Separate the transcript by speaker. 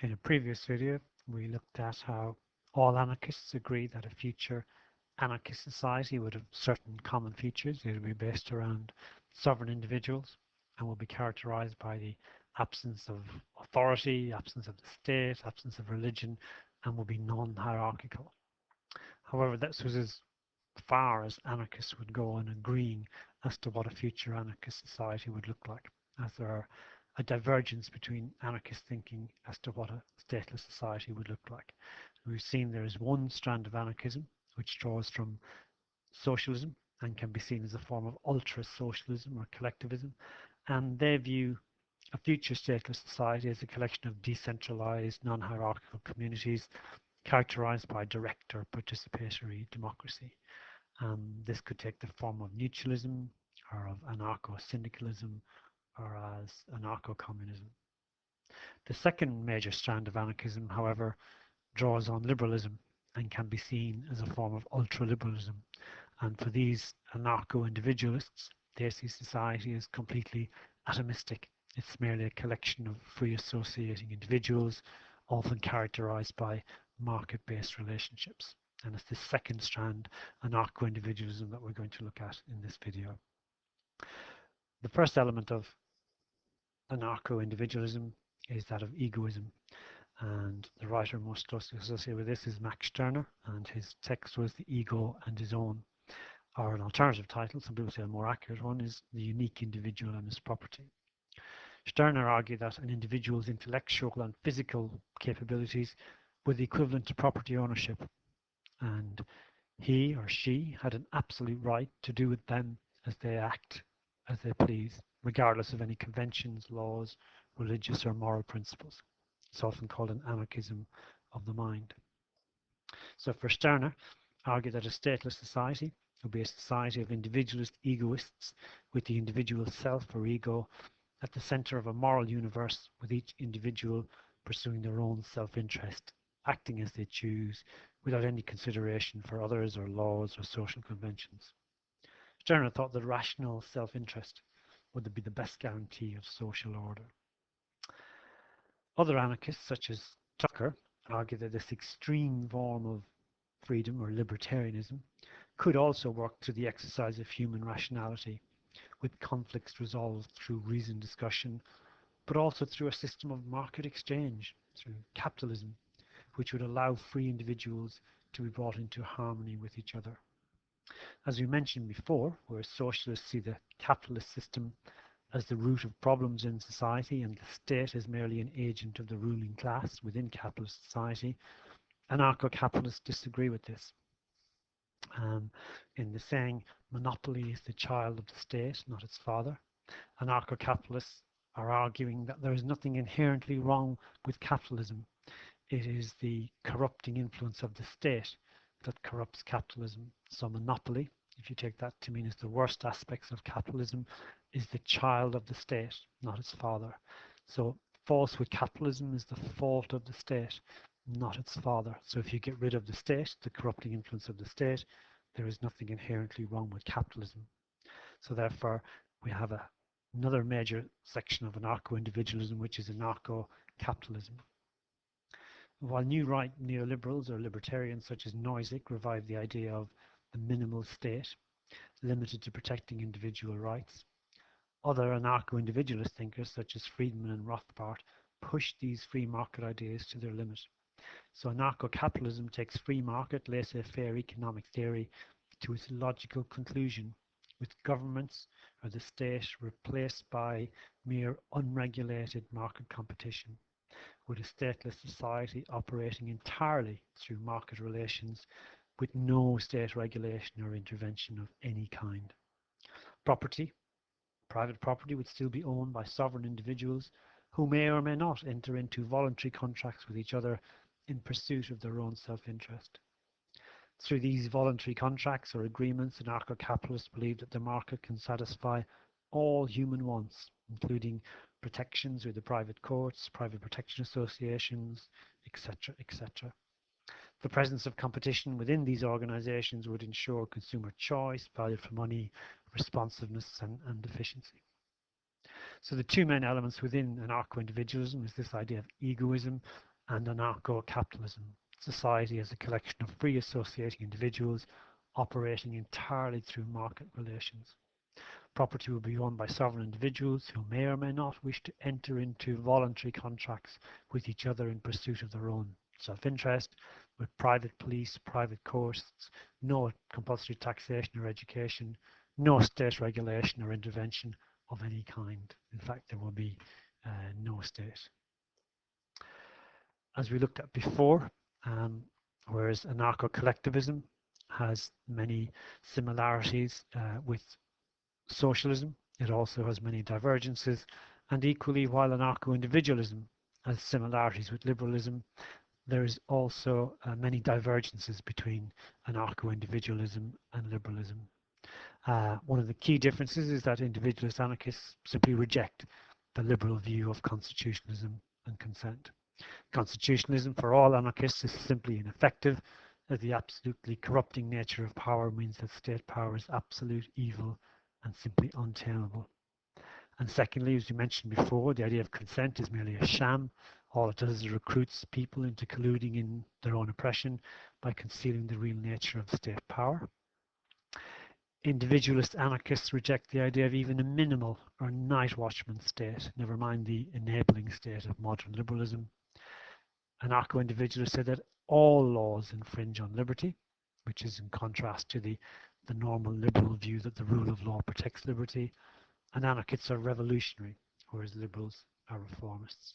Speaker 1: In a previous video, we looked at how all anarchists agree that a future anarchist society would have certain common features. It would be based around sovereign individuals and will be characterized by the absence of authority, absence of the state, absence of religion, and will be non-hierarchical. However, this was as far as anarchists would go in agreeing as to what a future anarchist society would look like, as there are a divergence between anarchist thinking as to what a stateless society would look like. We've seen there is one strand of anarchism which draws from socialism and can be seen as a form of ultra-socialism or collectivism, and they view a future stateless society as a collection of decentralized, non-hierarchical communities characterized by direct or participatory democracy. This could take the form of mutualism or of anarcho-syndicalism or as anarcho-communism. The second major strand of anarchism, however, draws on liberalism and can be seen as a form of ultra-liberalism. And for these anarcho-individualists, they see society as completely atomistic. It's merely a collection of free associating individuals, often characterized by market-based relationships. And it's this second strand, anarcho-individualism, that we're going to look at in this video. The first element of anarcho-individualism is that of egoism. And the writer most closely associated with this is Max Stirner, and his text was The Ego and His Own, or an alternative title, some people say a more accurate one, is The Unique Individual and His Property. Stirner argued that an individual's intellectual and physical capabilities were the equivalent to property ownership, and he or she had an absolute right to do with them as they act as they please, regardless of any conventions, laws, religious or moral principles. It's often called an anarchism of the mind. So for Stirner, argued that a stateless society would be a society of individualist egoists with the individual self or ego at the center of a moral universe, with each individual pursuing their own self-interest, acting as they choose, without any consideration for others or laws or social conventions. Stirner thought that rational self-interest would be the best guarantee of social order. Other anarchists, such as Tucker, argue that this extreme form of freedom or libertarianism could also work through the exercise of human rationality, with conflicts resolved through reasoned discussion, but also through a system of market exchange, through capitalism, which would allow free individuals to be brought into harmony with each other. As we mentioned before, whereas socialists see the capitalist system as the root of problems in society and the state as merely an agent of the ruling class within capitalist society, anarcho-capitalists disagree with this. In the saying, monopoly is the child of the state, not its father, anarcho-capitalists are arguing that there is nothing inherently wrong with capitalism. It is the corrupting influence of the state that corrupts capitalism. So monopoly, if you take that to mean is the worst aspects of capitalism, is the child of the state, not its father. So false with capitalism is the fault of the state, not its father. So if you get rid of the state, the corrupting influence of the state, there is nothing inherently wrong with capitalism. So therefore, we have another major section of anarcho-individualism, which is anarcho-capitalism. While new right neoliberals or libertarians such as Nozick revive the idea of the minimal state, limited to protecting individual rights, other anarcho-individualist thinkers such as Friedman and Rothbard push these free market ideas to their limit. So anarcho-capitalism takes free market, laissez-faire economic theory to its logical conclusion, with governments or the state replaced by mere unregulated market competition, with a stateless society operating entirely through market relations with no state regulation or intervention of any kind. Property, private property, would still be owned by sovereign individuals who may or may not enter into voluntary contracts with each other in pursuit of their own self-interest. Through these voluntary contracts or agreements, anarcho-capitalists believe that the market can satisfy all human wants, including protections through the private courts, private protection associations, etc., etc. The presence of competition within these organizations would ensure consumer choice, value for money, responsiveness, and efficiency. So the two main elements within anarcho-individualism is this idea of egoism and anarcho-capitalism. Society as a collection of free associating individuals operating entirely through market relations. Property will be owned by sovereign individuals who may or may not wish to enter into voluntary contracts with each other in pursuit of their own self-interest, with private police, private courts, no compulsory taxation or education, no state regulation or intervention of any kind. In fact, there will be no state. As we looked at before, whereas anarcho-collectivism has many similarities with socialism, it also has many divergences, and equally, while anarcho-individualism has similarities with liberalism, there is also many divergences between anarcho-individualism and liberalism. One of the key differences is that individualist anarchists simply reject the liberal view of constitutionalism and consent. Constitutionalism for all anarchists is simply ineffective, as the absolutely corrupting nature of power means that state power is absolute evil and simply untamable. And secondly, as we mentioned before, the idea of consent is merely a sham. All it does is recruits people into colluding in their own oppression by concealing the real nature of state power. Individualist anarchists reject the idea of even a minimal or night watchman state, never mind the enabling state of modern liberalism. Anarcho-individualists say that all laws infringe on liberty, which is in contrast to the normal liberal view that the rule of law protects liberty. And anarchists are revolutionary, whereas liberals are reformists.